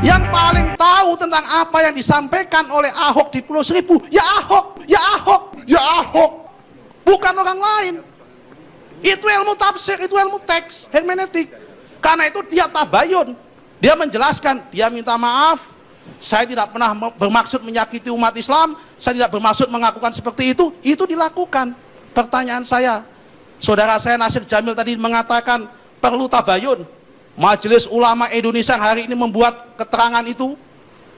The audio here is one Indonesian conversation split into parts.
Yang paling tahu tentang apa yang disampaikan oleh Ahok di Pulau Seribu, ya Ahok, ya Ahok, ya Ahok, bukan orang lain. Itu ilmu tafsir, itu ilmu teks, hermeneutik. Karena itu dia tabayun, dia menjelaskan, dia minta maaf, saya tidak pernah bermaksud menyakiti umat Islam, saya tidak bermaksud mengakukan seperti itu dilakukan. Pertanyaan saya, saudara saya Nasir Jamil tadi mengatakan perlu tabayun. Majelis Ulama Indonesia yang hari ini membuat keterangan itu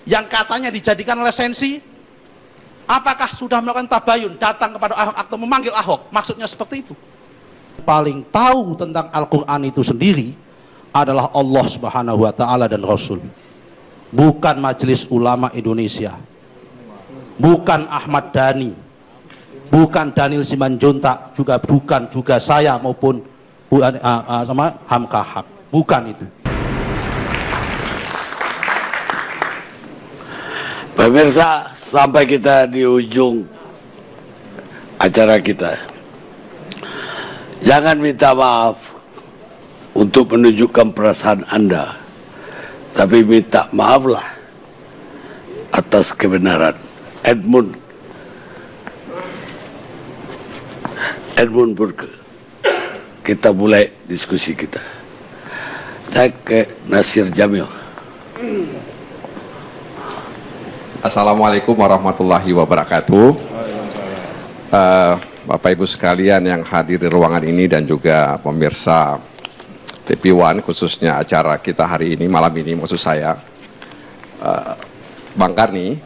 yang katanya dijadikan lisensi, apakah sudah melakukan tabayun, datang kepada Ahok atau memanggil Ahok? Maksudnya seperti itu. Paling tahu tentang Al-Quran itu sendiri adalah Allah Subhanahu wa Ta'ala dan Rasul, bukan Majelis Ulama Indonesia, bukan Ahmad Dhani, bukan Daniel Simanjuntak, bukan juga saya maupun sama Hamka Haq, bukan itu. Pemirsa, sampai kita di ujung acara kita. Jangan minta maaf untuk menunjukkan perasaan Anda, tapi minta maaflah atas kebenaran. Edmund Burke. Kita mulai diskusi kita. Saya ke Nasir Jamil. Assalamualaikum warahmatullahi wabarakatuh. Bapak Ibu sekalian yang hadir di ruangan ini dan juga pemirsa TV One, khususnya acara kita hari ini, malam ini maksud saya, Bang Karni,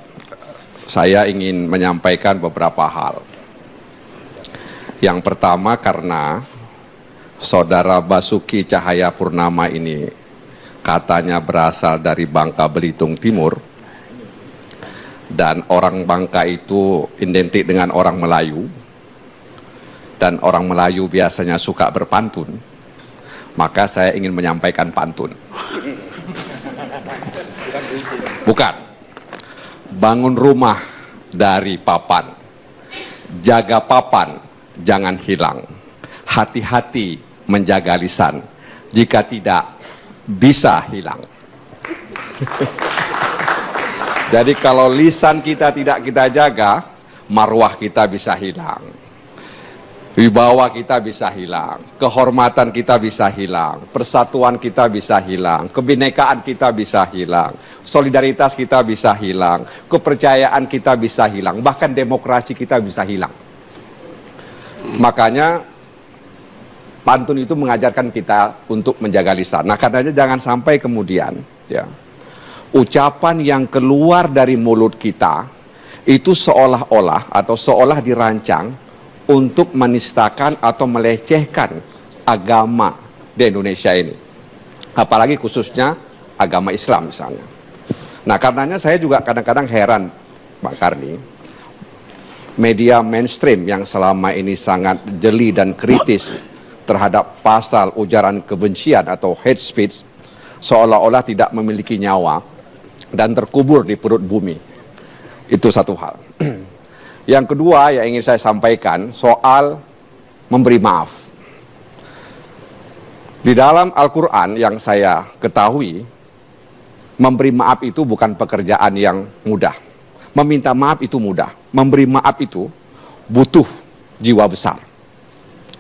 saya ingin menyampaikan beberapa hal. Yang pertama, karena Saudara Basuki Cahayapurnama ini katanya berasal dari Bangka Belitung Timur, dan orang Bangka itu identik dengan orang Melayu, dan orang Melayu biasanya suka berpantun, maka saya ingin menyampaikan pantun. Bukan. Bangun rumah dari papan, jaga papan, jangan hilang. Hati-hati menjaga lisan, jika tidak bisa hilang. Jadi kalau lisan kita tidak kita jaga, marwah kita bisa hilang, wibawa kita bisa hilang, kehormatan kita bisa hilang, persatuan kita bisa hilang, kebinekaan kita bisa hilang, solidaritas kita bisa hilang, kepercayaan kita bisa hilang, bahkan demokrasi kita bisa hilang. Makanya pantun itu mengajarkan kita untuk menjaga lisan. Nah, katanya jangan sampai kemudian ya, ucapan yang keluar dari mulut kita itu seolah-olah atau seolah dirancang untuk menistakan atau melecehkan agama di Indonesia ini. Apalagi khususnya agama Islam misalnya. Nah, karenanya saya juga kadang-kadang heran, Pak Karni, media mainstream yang selama ini sangat jeli dan kritis terhadap pasal ujaran kebencian atau hate speech seolah-olah tidak memiliki nyawa dan terkubur di perut bumi. Itu satu hal. Yang kedua yang ingin saya sampaikan soal memberi maaf. Di dalam Al-Quran yang saya ketahui, memberi maaf itu bukan pekerjaan yang mudah. Meminta maaf itu mudah. Memberi maaf itu butuh jiwa besar.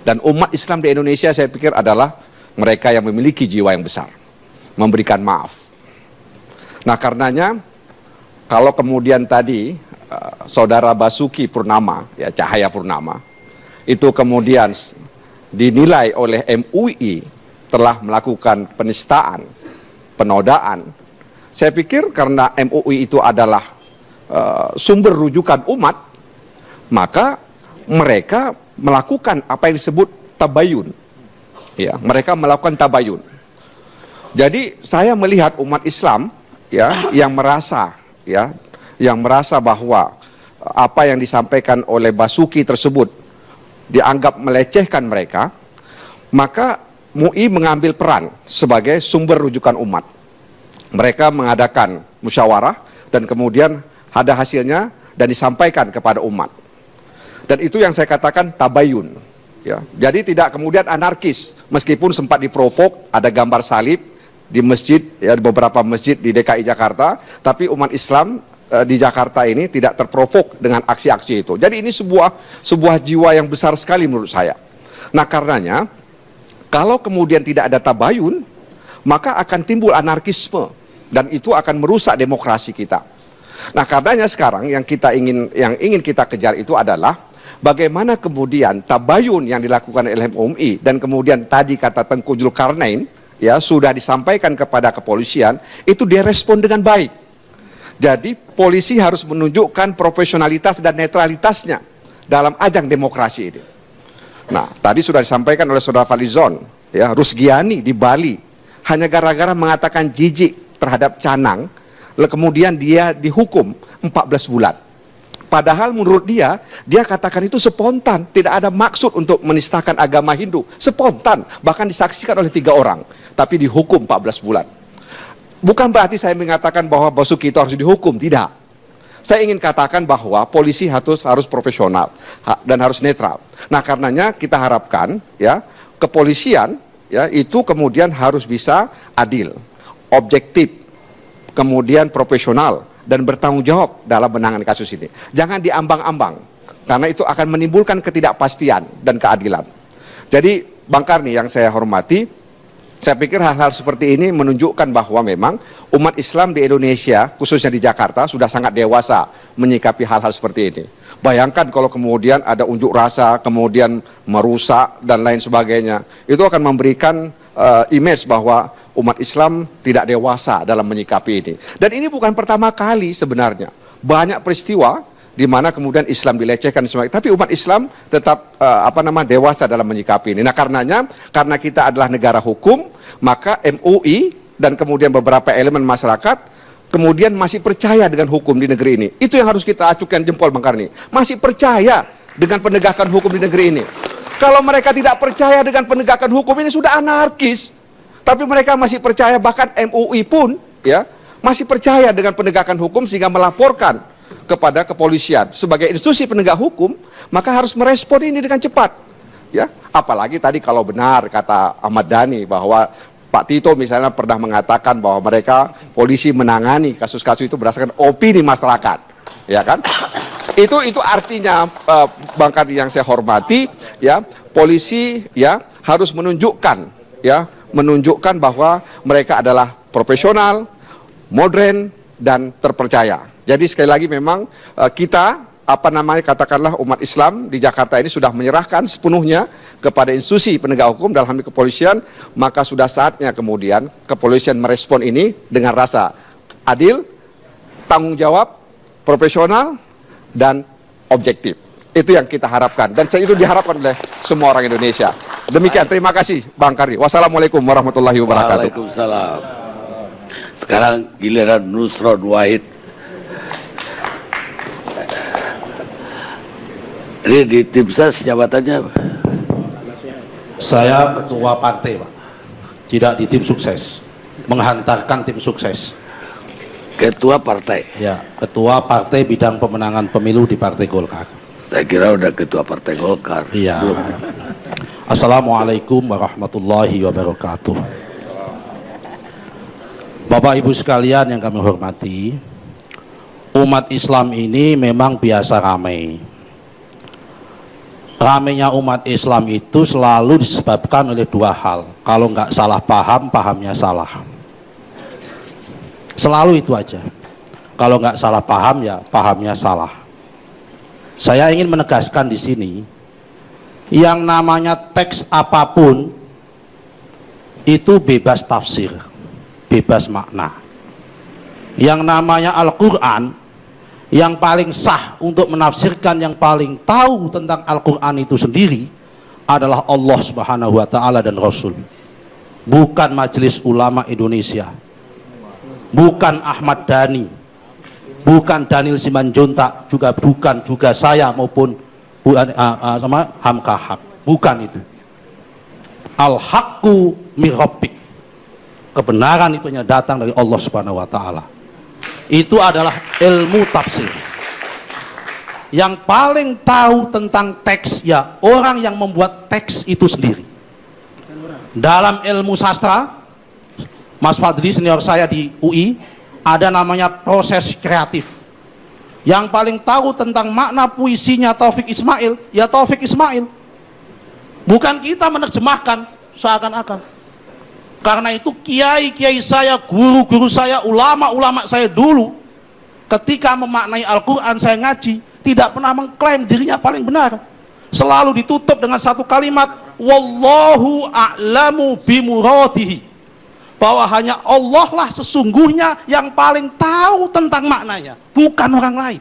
Dan umat Islam di Indonesia saya pikir adalah mereka yang memiliki jiwa yang besar, memberikan maaf. Nah, karenanya kalau kemudian tadi Saudara Basuki Purnama, ya Cahayapurnama, itu kemudian dinilai oleh MUI telah melakukan penistaan, penodaan, saya pikir karena MUI itu adalah sumber rujukan umat, maka mereka melakukan apa yang disebut tabayun. Ya, mereka melakukan tabayun. Jadi saya melihat umat Islam ya yang merasa bahwa apa yang disampaikan oleh Basuki tersebut dianggap melecehkan mereka, maka MUI mengambil peran sebagai sumber rujukan umat. Mereka mengadakan musyawarah dan kemudian ada hasilnya dan disampaikan kepada umat. Dan itu yang saya katakan tabayun. Ya. Jadi tidak kemudian anarkis, meskipun sempat diprovok, ada gambar salib di masjid, ya, di beberapa masjid di DKI Jakarta, tapi umat Islam di Jakarta ini tidak terprovok dengan aksi-aksi itu. Jadi ini sebuah jiwa yang besar sekali menurut saya. Nah karenanya, kalau kemudian tidak ada tabayun, maka akan timbul anarkisme, dan itu akan merusak demokrasi kita. Nah karenanya sekarang yang ingin kita kejar itu adalah bagaimana kemudian tabayun yang dilakukan oleh MUI dan kemudian tadi kata Tengku Zulkarnain, ya, sudah disampaikan kepada kepolisian, itu direspon dengan baik. Jadi polisi harus menunjukkan profesionalitas dan netralitasnya dalam ajang demokrasi ini. Nah, tadi sudah disampaikan oleh Saudara Falizon, ya, Rusgiani di Bali, hanya gara-gara mengatakan jijik terhadap canang, kemudian dia dihukum 14 bulan. Padahal menurut dia katakan itu spontan, tidak ada maksud untuk menistakan agama Hindu, spontan, bahkan disaksikan oleh 3 orang, tapi dihukum 14 bulan. Bukan berarti saya mengatakan bahwa Basuki itu harus dihukum, tidak. Saya ingin katakan bahwa polisi harus profesional dan harus netral. Nah karenanya kita harapkan, ya, kepolisian, ya, itu kemudian harus bisa adil, objektif, kemudian profesional, dan bertanggung jawab dalam menangani kasus ini. Jangan diambang-ambang, karena itu akan menimbulkan ketidakpastian dan keadilan. Jadi Bang Karni yang saya hormati, saya pikir hal-hal seperti ini menunjukkan bahwa memang umat Islam di Indonesia, khususnya di Jakarta, sudah sangat dewasa menyikapi hal-hal seperti ini. Bayangkan kalau kemudian ada unjuk rasa, kemudian merusak dan lain sebagainya, itu akan memberikan image bahwa umat Islam tidak dewasa dalam menyikapi ini. Dan ini bukan pertama kali sebenarnya. Banyak peristiwa di mana kemudian Islam dilecehkan, tapi umat Islam tetap dewasa dalam menyikapi ini. Nah karenanya, karena kita adalah negara hukum, maka MUI dan kemudian beberapa elemen masyarakat kemudian masih percaya dengan hukum di negeri ini. Itu yang harus kita acukan jempol, Bang Karni. Masih percaya dengan penegakan hukum di negeri ini. Kalau mereka tidak percaya dengan penegakan hukum ini sudah anarkis. Tapi mereka masih percaya, bahkan MUI pun, ya, masih percaya dengan penegakan hukum sehingga melaporkan kepada kepolisian. Sebagai institusi penegak hukum, maka harus merespon ini dengan cepat. Ya, apalagi tadi kalau benar kata Ahmad Dhani bahwa Pak Tito misalnya pernah mengatakan bahwa mereka polisi menangani kasus-kasus itu berdasarkan opini masyarakat, ya kan? Itu artinya Bang Karni yang saya hormati, ya, polisi, ya, harus menunjukkan, ya, menunjukkan bahwa mereka adalah profesional, modern, dan terpercaya. Jadi sekali lagi memang kita katakanlah umat Islam di Jakarta ini sudah menyerahkan sepenuhnya kepada institusi penegak hukum dalam hal ini kepolisian, maka sudah saatnya kemudian kepolisian merespon ini dengan rasa adil, tanggung jawab, profesional, dan objektif. Itu yang kita harapkan, dan itu diharapkan oleh semua orang Indonesia. Demikian, terima kasih Bang Karni. Wassalamualaikum warahmatullahi wabarakatuh. Waalaikumsalam. Sekarang giliran Nusron Wahid. Ini di tim ses jabatannya apa? Saya ketua partai, Pak. Tidak di tim sukses. Menghantarkan tim sukses. Ketua partai? Ya, ketua partai bidang pemenangan pemilu di Partai Golkar. Saya kira udah ketua Partai Golkar. Iya. Assalamualaikum warahmatullahi wabarakatuh. Bapak Ibu sekalian yang kami hormati, umat Islam ini memang biasa ramai. Ramainya umat Islam itu selalu disebabkan oleh 2 hal. Kalau nggak salah paham, pahamnya salah. Selalu itu aja. Kalau nggak salah paham, ya pahamnya salah. Saya ingin menegaskan di sini, yang namanya teks apapun itu bebas tafsir, bebas makna. Yang namanya Al-Quran, yang paling sah untuk menafsirkan, yang paling tahu tentang Al-Quran itu sendiri adalah Allah Subhanahu wa Ta'ala dan Rasul, bukan Majelis Ulama Indonesia, bukan Ahmad Dhani, bukan Daniel Simanjuntak, bukan juga saya maupun sama Hamka Haq, bukan itu. Al-Haqqu min Rabbik, kebenaran itu hanya datang dari Allah Subhanahu wa Ta'ala. Itu adalah ilmu tafsir. Yang paling tahu tentang teks, ya orang yang membuat teks itu sendiri. Dalam ilmu sastra, Mas Fadli senior saya di UI, ada namanya proses kreatif. Yang paling tahu tentang makna puisinya Taufik Ismail, ya Taufik Ismail. Bukan kita menerjemahkan seakan-akan. Karena itu kiai-kiai saya, guru-guru saya, ulama-ulama saya dulu, ketika memaknai Al-Quran saya ngaji, tidak pernah mengklaim dirinya paling benar. Selalu ditutup dengan satu kalimat, wallahu a'lamu bimuradihi, bahwa hanya Allah lah sesungguhnya yang paling tahu tentang maknanya, bukan orang lain.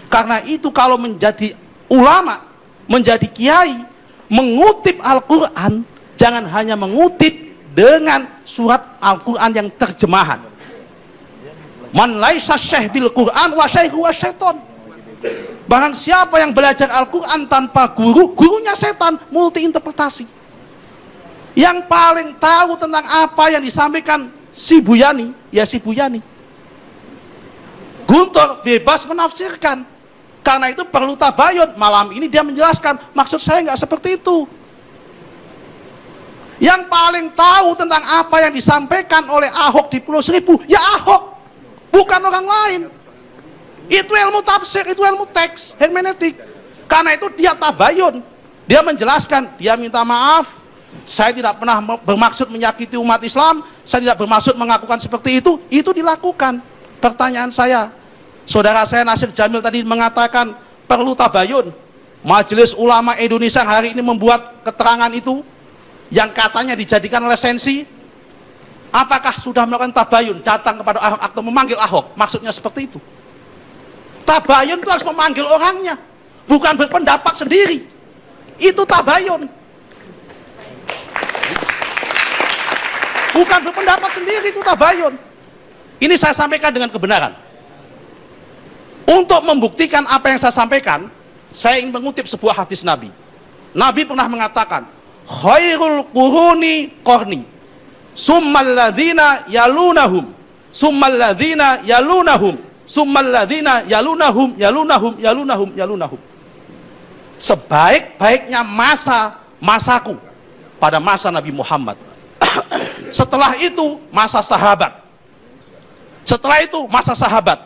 Karena itu kalau menjadi ulama, menjadi kiai, mengutip Al-Quran, jangan hanya mengutip dengan surat Al-Quran yang terjemahan. Man laisa syekh bil Quran wa syekhu wa syaiton. Barang siapa yang belajar Al-Quran tanpa guru, gurunya setan, multi interpretasi. Yang paling tahu tentang apa yang disampaikan si Buyani, ya si Buyani. Guntur bebas menafsirkan. Karena itu perlu tabayun. Malam ini dia menjelaskan, maksud saya nggak seperti itu. Yang paling tahu tentang apa yang disampaikan oleh Ahok di Pulau Seribu, ya Ahok, bukan orang lain. Itu ilmu tafsir, itu ilmu teks, hermeneutik. Karena itu dia tabayun. Dia menjelaskan, dia minta maaf, saya tidak pernah bermaksud menyakiti umat Islam, saya tidak bermaksud mengakukan seperti itu dilakukan. Pertanyaan saya, saudara saya Nasir Jamil tadi mengatakan perlu tabayun. Majelis Ulama Indonesia hari ini membuat keterangan itu yang katanya dijadikan lisensi. Apakah sudah melakukan tabayun, datang kepada Ahok atau memanggil Ahok? Maksudnya seperti itu. Tabayun itu harus memanggil orangnya, bukan berpendapat sendiri. Itu tabayun. Bukan berpendapat sendiri, itu tabayun. Ini saya sampaikan dengan kebenaran. Untuk membuktikan apa yang saya sampaikan, saya ingin mengutip sebuah hadis Nabi. Nabi pernah mengatakan, khairul quruni qarni, summal ladzina yalunahum, summal ladzina yalunahum, summal ladzina yalunahum, yalunahum. Sebaik-baiknya masaku pada masa Nabi Muhammad. Setelah itu masa sahabat. Setelah itu masa sahabat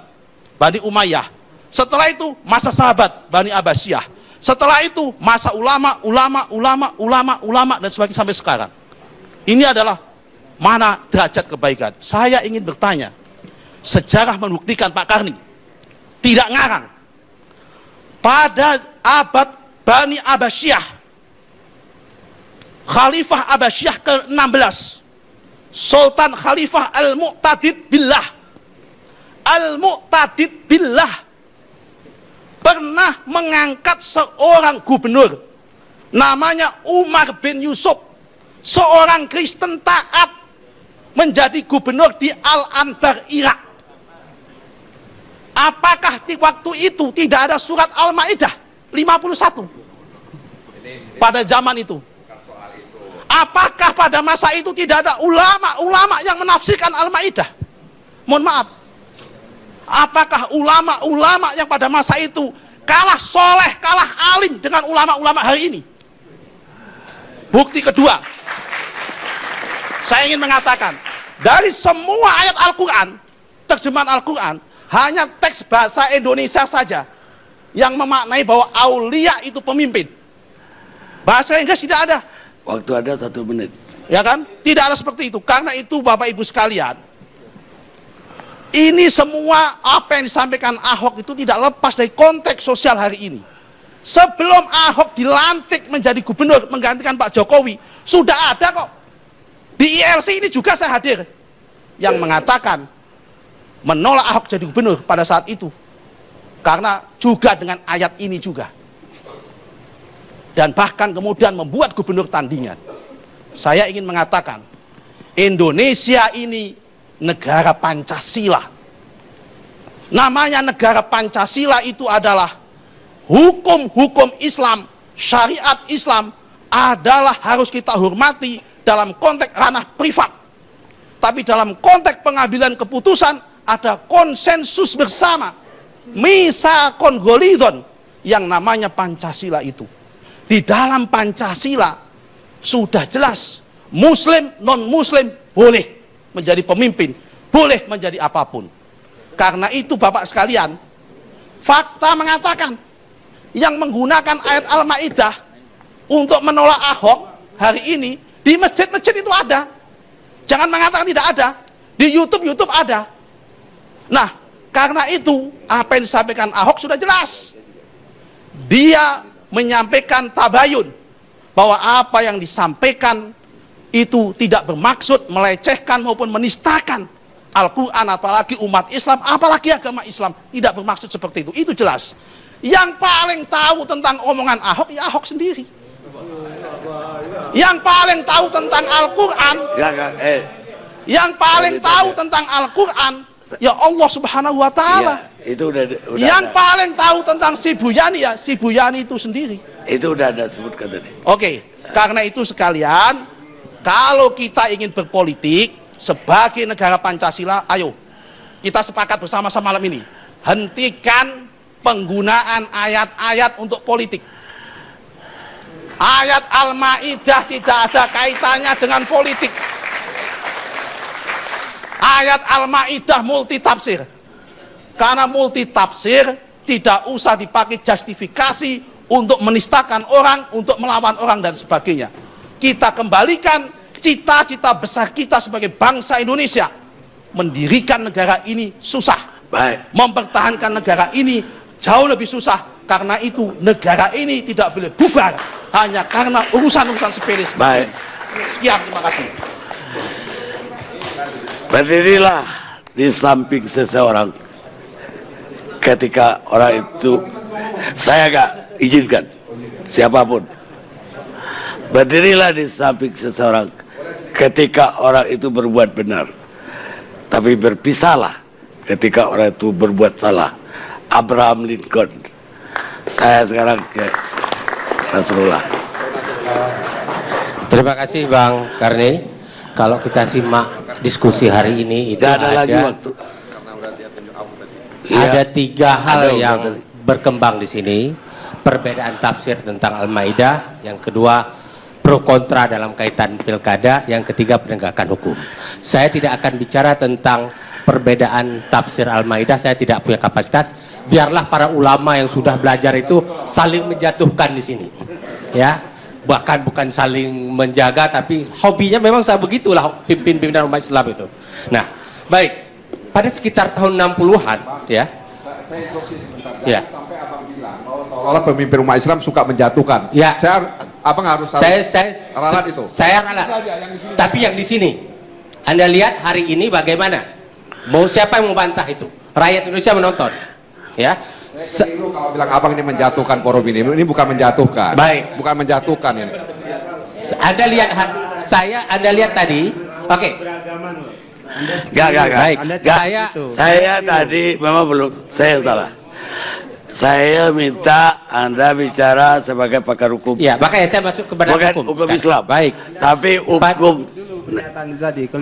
Bani Umayyah. Setelah itu masa sahabat Bani Abbasiyah. Setelah itu masa ulama dan sebagainya sampai sekarang. Ini adalah mana derajat kebaikan. Saya ingin bertanya, sejarah membuktikan Pak Karni tidak ngarang. Pada abad Bani Abbasiyah, Khalifah Abbasiyah ke-16, Sultan Khalifah Al-Mu'tadid Billah pernah mengangkat seorang gubernur namanya Umar bin Yusuf, seorang Kristen taat, menjadi gubernur di Al-Anbar, Irak. Apakah di waktu itu tidak ada surat Al-Maidah 51 pada zaman itu? Apakah pada masa itu tidak ada ulama-ulama yang menafsirkan Al-Maidah? Mohon maaf. Apakah ulama-ulama yang pada masa itu kalah soleh, kalah alim dengan ulama-ulama hari ini? Bukti kedua, saya ingin mengatakan, dari semua ayat Al-Quran, terjemahan Al-Quran, hanya teks bahasa Indonesia saja yang memaknai bahwa aulia itu pemimpin. Bahasa Inggris tidak ada. Waktu ada 1 menit. Ya kan? Tidak ada seperti itu. Karena itu Bapak Ibu sekalian, ini semua apa yang disampaikan Ahok itu tidak lepas dari konteks sosial hari ini. Sebelum Ahok dilantik menjadi gubernur menggantikan Pak Jokowi, sudah ada kok. Di ILC ini juga saya hadir, yang mengatakan menolak Ahok jadi gubernur pada saat itu. Karena juga dengan ayat ini juga. Dan bahkan kemudian membuat gubernur tandingan. Saya ingin mengatakan, Indonesia ini negara Pancasila. Namanya negara Pancasila itu adalah hukum-hukum Islam, syariat Islam adalah harus kita hormati dalam konteks ranah privat. Tapi dalam konteks pengambilan keputusan ada konsensus bersama, misakon golidon, yang namanya Pancasila itu. Di dalam Pancasila sudah jelas Muslim, non-Muslim boleh menjadi pemimpin, boleh menjadi apapun. Karena itu Bapak sekalian, fakta mengatakan yang menggunakan ayat Al-Maidah untuk menolak Ahok hari ini di masjid-masjid itu ada. Jangan mengatakan tidak ada. Di YouTube ada. Nah, karena itu apa yang disampaikan Ahok sudah jelas. Dia menyampaikan tabayun bahwa apa yang disampaikan itu tidak bermaksud melecehkan maupun menistakan Al-Quran, apalagi umat Islam, apalagi agama Islam. Tidak bermaksud seperti itu. Itu jelas. Yang paling tahu tentang omongan Ahok, ya Ahok sendiri. Yang paling tahu tentang Al-Quran, yang paling tahu tentang Al-Quran, ya Allah Subhanahu wa Ta'ala. Ya, itu udah yang ada. paling tahu tentang si Buyani, ya si Buyani itu sendiri. Itu udah ada sebutkan tadi. Oke, karena itu sekalian, kalau kita ingin berpolitik sebagai negara Pancasila, ayo kita sepakat bersama-sama malam ini, hentikan penggunaan ayat-ayat untuk politik. Ayat Al-Maidah tidak ada kaitannya dengan politik. Ayat Al-Maidah multi tafsir. Karena multi tafsir tidak usah dipakai justifikasi untuk menistakan orang, untuk melawan orang dan sebagainya. Kita kembalikan cita-cita besar kita sebagai bangsa Indonesia. Mendirikan negara ini susah. Baik. Mempertahankan negara ini jauh lebih susah. Karena itu negara ini tidak boleh bubar hanya karena urusan-urusan sepele. Baik. Sekian, terima kasih. Berdirilah di samping seseorang ketika orang itu, saya gak izinkan siapapun, berdirilah di samping seseorang ketika orang itu berbuat benar, tapi berpisahlah ketika orang itu berbuat salah. Abraham Lincoln. Saya sekarang ke Rasulullah. Terima kasih Bang Karni. Kalau kita simak diskusi hari ini itu Gak ada lagi waktu. ada tiga hal ada yang tadi. berkembang di sini. Perbedaan tafsir tentang Al-Maidah, yang kedua pro kontra dalam kaitan pilkada, yang ketiga penegakan hukum. Saya tidak akan bicara tentang perbedaan tafsir Al-Maidah, saya tidak punya kapasitas. Biarlah para ulama yang sudah belajar itu saling menjatuhkan di sini. Ya, bahkan bukan saling menjaga, tapi hobinya memang saya begitulah pimpinan umat Islam itu. Nah, baik, pada sekitar tahun 60-an ya. Ya. Sampai abang bilang bahwa seolah-olah pemimpin umat Islam suka menjatuhkan. Ya. Abang harus Saya ralat itu. Saya ralat. Tapi yang di sini, Anda lihat hari ini bagaimana? Mau siapa yang membantah itu? Rakyat Indonesia menonton. Ya. Keliru kalau bilang abang ini menjatuhkan forum ini bukan menjatuhkan. Baik. Bukan menjatuhkan ini. Anda lihat Anda lihat tadi. Oke. Gak. Baik. Saya tadi memang belum, saya salah. Saya minta Anda bicara sebagai pakar hukum. Ya, makanya saya masuk kepada Bukan hukum Islam. Baik. Tapi hukum.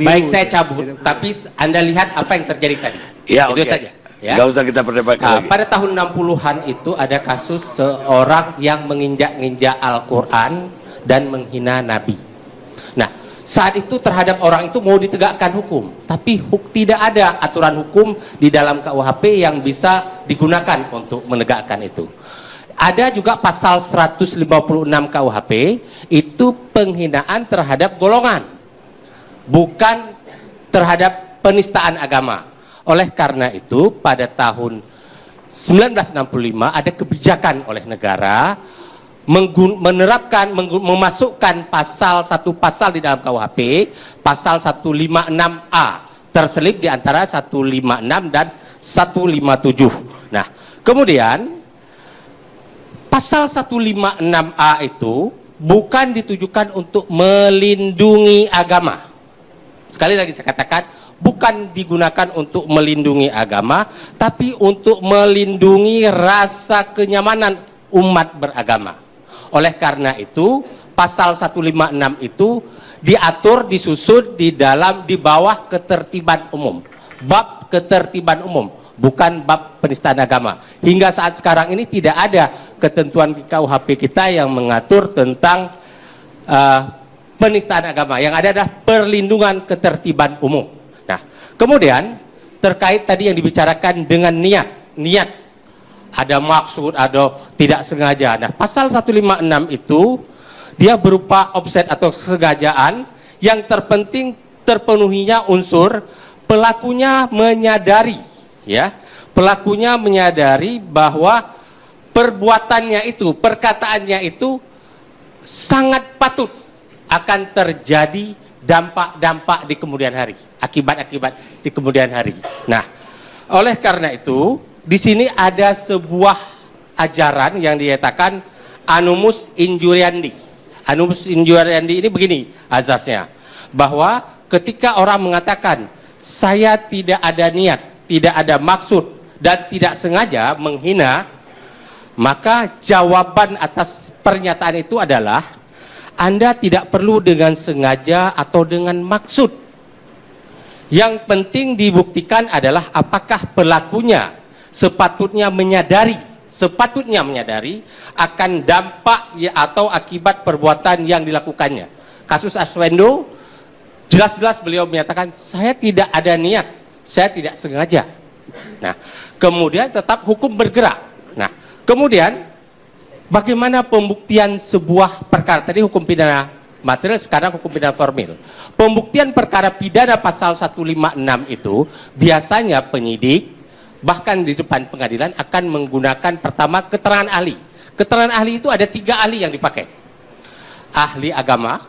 Baik, saya cabut. Tapi Anda lihat apa yang terjadi tadi. Ya, Itu oke. saja. Ya. Gak usah kita perdebatkan lagi. Pada tahun 60-an itu ada kasus seorang yang menginjak-injak Al-Quran dan menghina Nabi. Nah, saat itu terhadap orang itu mau ditegakkan hukum, tapi tidak ada aturan hukum di dalam KUHP yang bisa digunakan untuk menegakkan itu. Ada juga pasal 156 KUHP, itu penghinaan terhadap golongan, bukan terhadap penistaan agama. Oleh karena itu pada tahun 1965 ada kebijakan oleh negara memasukkan satu pasal di dalam KUHP, pasal 156A, terselip di antara 156 dan 157. Nah, kemudian pasal 156A itu bukan ditujukan untuk melindungi agama. Sekali lagi saya katakan, bukan digunakan untuk melindungi agama, tapi untuk melindungi rasa kenyamanan umat beragama. Oleh karena itu, pasal 156 itu diatur, disusun di bawah ketertiban umum. Bab ketertiban umum, bukan bab penistaan agama. Hingga saat sekarang ini tidak ada ketentuan di KUHP kita yang mengatur tentang penistaan agama. Yang ada adalah perlindungan ketertiban umum. Nah, kemudian terkait tadi yang dibicarakan dengan niat, ada maksud, ada tidak sengaja. Nah, pasal 156 itu dia berupa offset atau kesengajaan yang terpenting terpenuhinya unsur pelakunya menyadari, ya, pelakunya menyadari bahwa perbuatannya itu, perkataannya itu sangat patut akan terjadi dampak-dampak di kemudian hari, akibat-akibat di kemudian hari. Nah, oleh karena itu, di sini ada sebuah ajaran yang dinyatakan Animus Injuriandi. Animus Injuriandi ini begini azasnya, bahwa ketika orang mengatakan saya tidak ada niat, tidak ada maksud, dan tidak sengaja menghina, maka jawaban atas pernyataan itu adalah Anda tidak perlu dengan sengaja atau dengan maksud. Yang penting dibuktikan adalah apakah pelakunya sepatutnya menyadari akan dampak ya, atau akibat perbuatan yang dilakukannya. Kasus Arswendo, jelas-jelas beliau menyatakan saya tidak ada niat, saya tidak sengaja. Nah, kemudian tetap hukum bergerak. Nah, kemudian bagaimana pembuktian sebuah perkara? Tadi hukum pidana material, sekarang hukum pidana formil. Pembuktian perkara pidana pasal 156 itu biasanya penyidik bahkan di depan pengadilan akan menggunakan pertama keterangan ahli. Keterangan ahli itu ada 3 ahli yang dipakai. Ahli agama,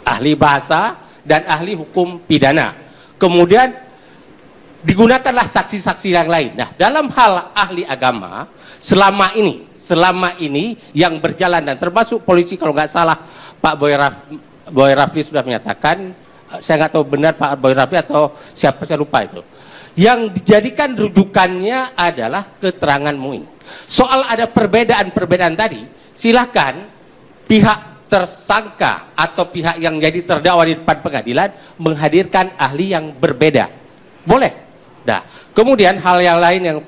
ahli bahasa, dan ahli hukum pidana. Kemudian digunakanlah saksi-saksi yang lain. Nah, dalam hal ahli agama, selama ini yang berjalan, dan termasuk polisi kalau nggak salah Pak Boy Rafli sudah menyatakan, saya nggak tahu benar Pak Boy Rafli atau siapa, saya lupa itu, yang dijadikan rujukannya adalah keterangan Muin. Soal ada perbedaan tadi, silahkan pihak tersangka atau pihak yang jadi terdakwa di depan pengadilan menghadirkan ahli yang berbeda, boleh. Nah, kemudian hal yang lain yang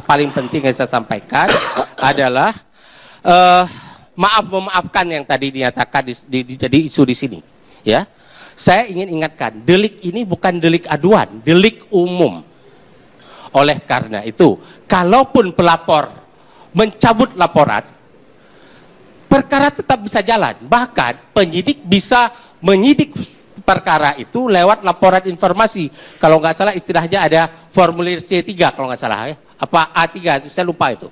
paling penting yang saya sampaikan adalah memaafkan yang tadi dinyatakan jadi isu di sini. Ya, saya ingin ingatkan, delik ini bukan delik aduan, delik umum. Oleh karena itu, kalaupun pelapor mencabut laporan, perkara tetap bisa jalan. Bahkan penyidik bisa menyidik perkara itu lewat laporan informasi. Kalau nggak salah istilahnya ada formulir C3 kalau nggak salah, ya. Apa A3, saya lupa itu.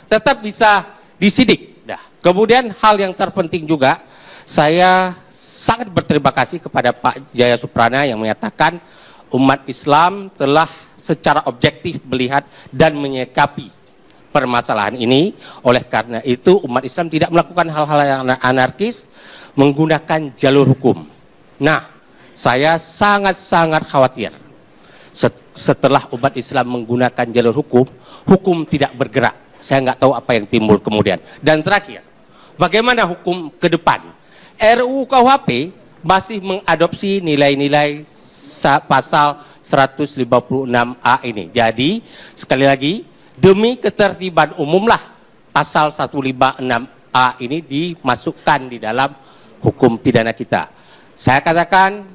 Tetap bisa disidik. Nah, kemudian hal yang terpenting juga, saya sangat berterima kasih kepada Pak Jaya Suprana yang menyatakan umat Islam telah secara objektif melihat dan menyikapi permasalahan ini. Oleh karena itu umat Islam tidak melakukan hal-hal yang anarkis, menggunakan jalur hukum. Nah, saya sangat-sangat khawatir setelah umat Islam menggunakan jalur hukum, hukum tidak bergerak. Saya nggak tahu apa yang timbul kemudian. Dan terakhir, bagaimana hukum ke depan? RUU KUHP masih mengadopsi nilai-nilai pasal 156A ini. Jadi, sekali lagi, demi ketertiban umumlah pasal 156A ini dimasukkan di dalam hukum pidana kita. Saya katakan,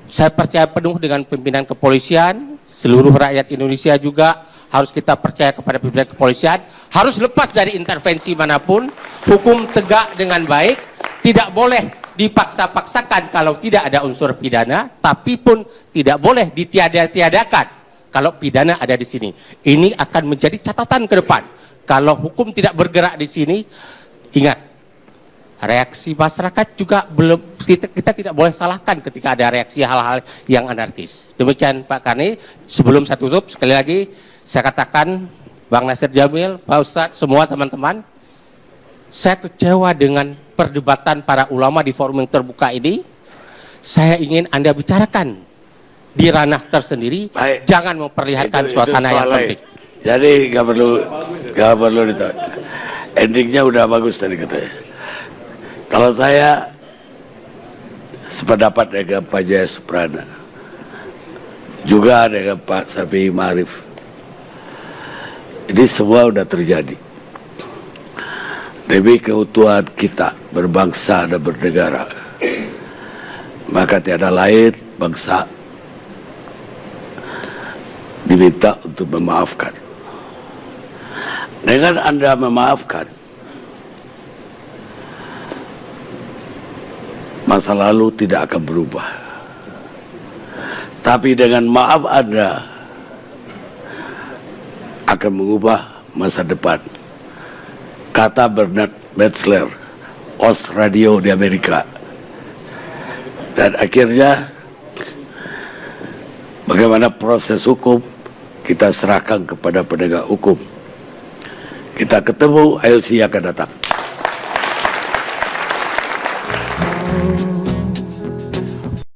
saya percaya penuh dengan pimpinan kepolisian, seluruh rakyat Indonesia juga harus kita percaya kepada pimpinan kepolisian, harus lepas dari intervensi manapun, hukum tegak dengan baik, tidak boleh dipaksa-paksakan kalau tidak ada unsur pidana, tapi pun tidak boleh ditiada-tiadakan kalau pidana ada di sini. Ini akan menjadi catatan ke depan. Kalau hukum tidak bergerak di sini, ingat, reaksi masyarakat juga belum, kita tidak boleh salahkan ketika ada reaksi hal-hal yang anarkis. Demikian Pak Karni. Sebelum saya tutup, sekali lagi saya katakan, Bang Nasir Jamil, Pak Ustadz, semua teman-teman, saya kecewa dengan perdebatan para ulama di forum yang terbuka ini. Saya ingin Anda bicarakan di ranah tersendiri. Baik. Jangan memperlihatkan suasana yang konflik. Jadi nggak perlu ditanya. Endingnya udah bagus tadi katanya. Kalau saya sependapat dengan Pak Jaya Suprana, juga dengan Pak Safi Ma'arif, ini semua udah terjadi demi keutuhan kita berbangsa dan bernegara. Maka maka tiada lain bangsa diminta untuk memaafkan. Dengan Anda memaafkan, masa lalu tidak akan berubah. Tapi dengan maaf Anda akan mengubah masa depan. Kata Bernard Metzler, Oz Radio di Amerika. Dan akhirnya bagaimana proses hukum kita serahkan kepada penegak hukum. Kita ketemu ILC akan datang.